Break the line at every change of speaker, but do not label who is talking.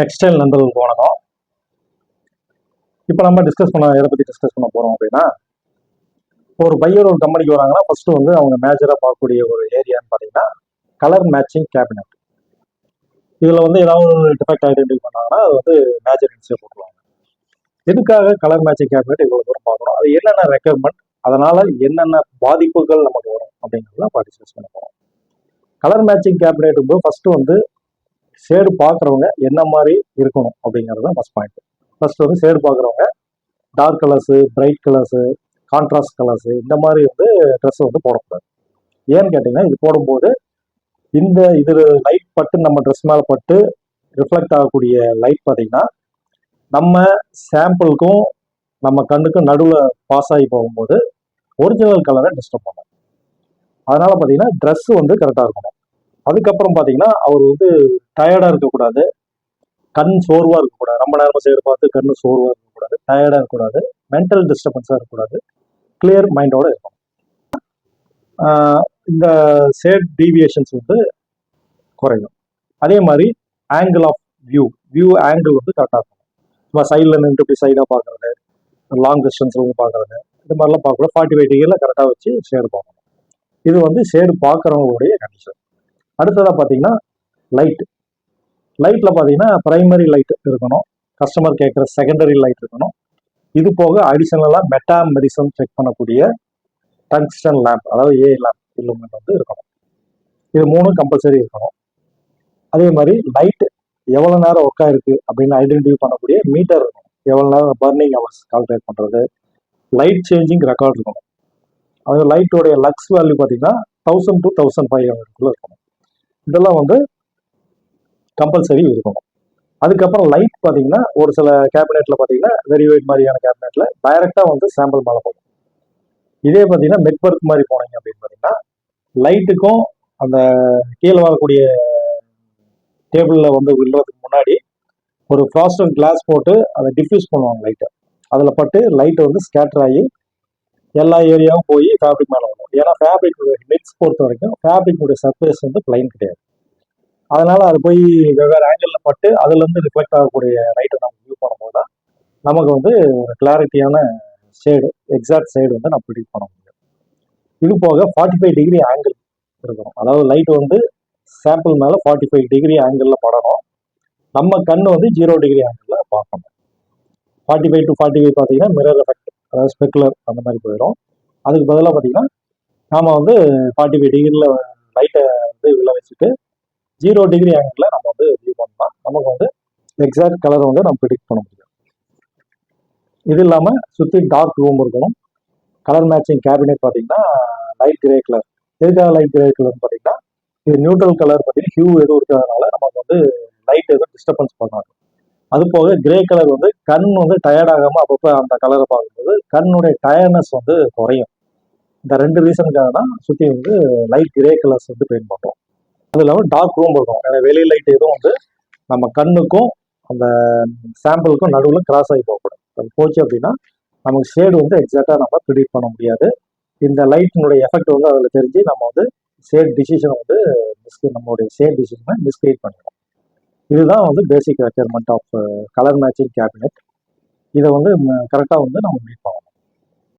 Textile நண்பர்களுக்கு வணக்கம். இப்போ நம்ம எதை பற்றி டிஸ்கஸ் பண்ண போகிறோம் அப்படின்னா, ஒரு பையர் ஒரு கம்பெனிக்கு வராங்கன்னா ஃபர்ஸ்ட் வந்து அவங்க மேஜராக பார்க்கக்கூடிய ஒரு ஏரியான்னு பார்த்தீங்கன்னா கலர் மேட்சிங் கேபினட். இதில் வந்து ஏதாவது ஒரு டிஃபெக்ட் ஐடென்டிஃபை பண்ணாங்கன்னா அது வந்து மேஜர் இன்சியை போட்டுருவாங்க. எதுக்காக கலர் மேட்சிங் கேபினட் இவ்வளோ தூரம் பார்க்கணும், அது என்னென்ன ரெக்குயர்மெண்ட், அதனால என்னென்ன பாதிப்புகள் நமக்கு வரும் அப்படிங்கிறத நம்ம டிஸ்கஸ் பண்ண போகிறோம். கலர் மேட்சிங் கேபினட் ஃபர்ஸ்ட் வந்து ஷேடு பார்க்குறவங்க என்ன மாதிரி இருக்கணும் அப்படிங்கிறது தான் ஃபர்ஸ்ட் பாயிண்ட். ஃபர்ஸ்ட் வந்து ஷேடு பார்க்குறவங்க dark colours, bright colours, contrast colours இந்த மாதிரி வந்து ட்ரெஸ் வந்து போடக்கூடாது. ஏன்னு கேட்டிங்கன்னா இது போடும்போது இது லைட் பட்டு நம்ம ட்ரெஸ் மேலே பட்டு ரிஃப்ளெக்ட் ஆகக்கூடிய லைட் பார்த்தீங்கன்னா நம்ம சாம்பிளுக்கும் நம்ம கண்ணுக்கும் நடுவில் பாஸ் ஆகி போகும்போது ஒரிஜினல் கலரை டிஸ்டர்ப் பண்ணும். அதனால பார்த்தீங்கன்னா ட்ரெஸ் வந்து கரெக்டாக இருக்கணும். அதுக்கப்புறம் பார்த்தீங்கன்னா அவர் வந்து டயர்டாக இருக்கக்கூடாது, கண் சோர்வாக இருக்கக்கூடாது, ரொம்ப நேரமாக சைடு பார்த்து கண் சோர்வாக இருக்கக்கூடாது, டயர்டாக இருக்கக்கூடாது, மென்டல் டிஸ்டர்பன்ஸாக இருக்கக்கூடாது, கிளியர் மைண்டோட இருக்கணும். இந்த ஷேட் டீவியேஷன்ஸ் வந்து குறையும். அதே மாதிரி ஆங்கிள் ஆஃப் வியூ ஆங்கிள் வந்து கரெக்டாக இருக்கணும். சும்மா சைடில் நின்று இப்படி சைடாக பார்க்குறது, லாங் டிஸ்டன்ஸில் வந்து பார்க்குறது, இது மாதிரிலாம் பார்க்கக்கூடாது. 45 டிகிரியில் கரெக்டாக வச்சு ஷேடு பார்க்கணும். இது வந்து ஷேடு பார்க்குறவங்களுடைய கண்டிஷன். அடுத்ததாக பார்த்தீங்கன்னா லைட்டில் பார்த்தீங்கன்னா பிரைமரி லைட் இருக்கணும், கஸ்டமர் கேட்குற செகண்டரி லைட் இருக்கணும். இது போக அடிஷனலாக மெட்டாமெரிசம் செக் பண்ணக்கூடிய டங்ஸ்டன் லேம்ப், அதாவது ஏ லேம்ப் இல்லுமினேட் வந்து இருக்கணும். இது 3 கம்பல்சரி இருக்கணும். அதே மாதிரி லைட் எவ்வளோ நேரம் ஒர்க் ஆயிருக்கு அப்படின்னு ஐடென்டிஃபை பண்ணக்கூடிய மீட்டர் இருக்கணும். எவ்வளோ நேரம் பர்னிங் ஹவர்ஸ் கால்குலேட் பண்ணுறது, லைட் சேஞ்சிங் ரெக்கார்ட் இருக்கணும். அது லைட்டோடைய லக்ஸ் வேல்யூ பார்த்தீங்கன்னா 1000 to 1500 இருக்கணும். இதெல்லாம் வந்து கம்பல்சரி இருக்கணும். அதுக்கப்புறம் லைட் பார்த்தீங்கன்னா ஒரு சில கேபினெட்டில் பார்த்தீங்கன்னா வெரி வெயிட் மாதிரியான கேபினெட்டில் டைரெக்டாக வந்து சாம்பிள் மேலே போகும். இதே பார்த்தீங்கன்னா நெட்வொர்க் மாதிரி போனீங்க அப்படின்னு பார்த்தீங்கன்னா லைட்டுக்கும் அந்த கீழே வரக்கூடிய டேபிளில் வந்து விழுறதுக்கு முன்னாடி ஒரு ஃப்ராஸ்டட் கிளாஸ் போட்டு அதை டிஃப்யூஸ் பண்ணுவாங்க லைட்டை. அதில் பட்டு லைட்டை வந்து ஸ்கேட்டர் ஆகி எல்லா ஏரியாவும் போய் ஃபேப்ரிக் மேலே வரும். ஏன்னா ஃபேப்ரிக்குடைய நெட்ஸ் பொறுத்த வரைக்கும் ஃபேப்ரிக்குடைய சர்ஃபேஸ் வந்து பிளைன் கிடையாது. அதனால அது போய் வெவ்வேறு ஆங்கிளில் பட்டு அதுலேருந்து ரிஃப்ளெக்ட் ஆகக்கூடிய லைட்டை நம்ம வியூ பண்ணும்போது தான் நமக்கு வந்து ஒரு கிளாரிட்டியான ஷேடு, எக்ஸாக்ட் ஷேடு வந்து நம்ம ப்ரிடிக்ட் பண்ண முடியும். இது போக 45 டிகிரி ஆங்கிள் இருக்கணும். அதாவது லைட் வந்து சாம்பிள் மேலே 45 டிகிரி ஆங்கிளில் படணும். நம்ம கண் வந்து 0 டிகிரி ஆங்கிளில் பார்க்கணும். 45 to 45 பார்த்தீங்கன்னா மிரர் எஃபெக்ட், அதாவது ஸ்பெக்குலர் அந்த மாதிரி போயிடும். அதுக்கு பதிலாக பார்த்தீங்கன்னா நாம் வந்து 45 டிகிரியில் லைட்டை வந்து விழ வச்சுட்டு 0 டிகிரி ஆங்கிளில் நம்ம வந்து வியூ பண்ணலாம். நமக்கு வந்து எக்ஸாக்ட் கலரை வந்து நம்ம ப்ரிடிக்ட் பண்ண முடியும். இது இல்லாமல் சுற்றி டார்க் ரூம் இருக்கணும். கலர் மேட்சிங் கேபினெட் பார்த்தீங்கன்னா லைட் கிரே கலர். எதுக்காக லைட் கிரே கலர்னு பார்த்தீங்கன்னா இது நியூட்ரல் கலர் பார்த்தீங்கன்னா ஹியூ எதுவும் இருக்கிறதுனால நமக்கு வந்து லைட் எதுவும் டிஸ்டர்பன்ஸ் பண்ணாது. அது போக கிரே கலர் வந்து கண் வந்து டயர்ட் ஆகாமல் அப்பப்போ அந்த கலரை பார்க்கும்போது கண்ணுடைய டயர்ட்னஸ் வந்து குறையும். இந்த 2 ரீசனுக்காக தான் சுற்றி வந்து லைட் கிரே கலர்ஸ் வந்து பெயிண்ட் பண்ணுறோம். அது இல்லாமல் டார்க் ரூம் இருக்கும். ஏன்னா வெளி லைட் எதுவும் வந்து நம்ம கண்ணுக்கும் அந்த சாம்பிளுக்கும் நடுவில் கிராஸ் ஆகி போகக்கூடாது. அது போச்சு அப்படின்னா நமக்கு ஷேடு வந்து எக்ஸாக்டாக நம்ம ப்ரிடிக்ட் பண்ண முடியாது. இந்த லைட்டினுடைய எஃபெக்ட் வந்து அதில் தெரிஞ்சு நம்ம வந்து ஷேட் டிசிஷனை வந்து நம்மளுடைய ஷேட் டிசிஷனை மிஸ்கிரியேட் பண்ணிடுவோம். இதுதான் வந்து basic requirement of colour matching cabinet. இதை வந்து கரெக்டாக வந்து நம்ம மீட் பண்ணணும்.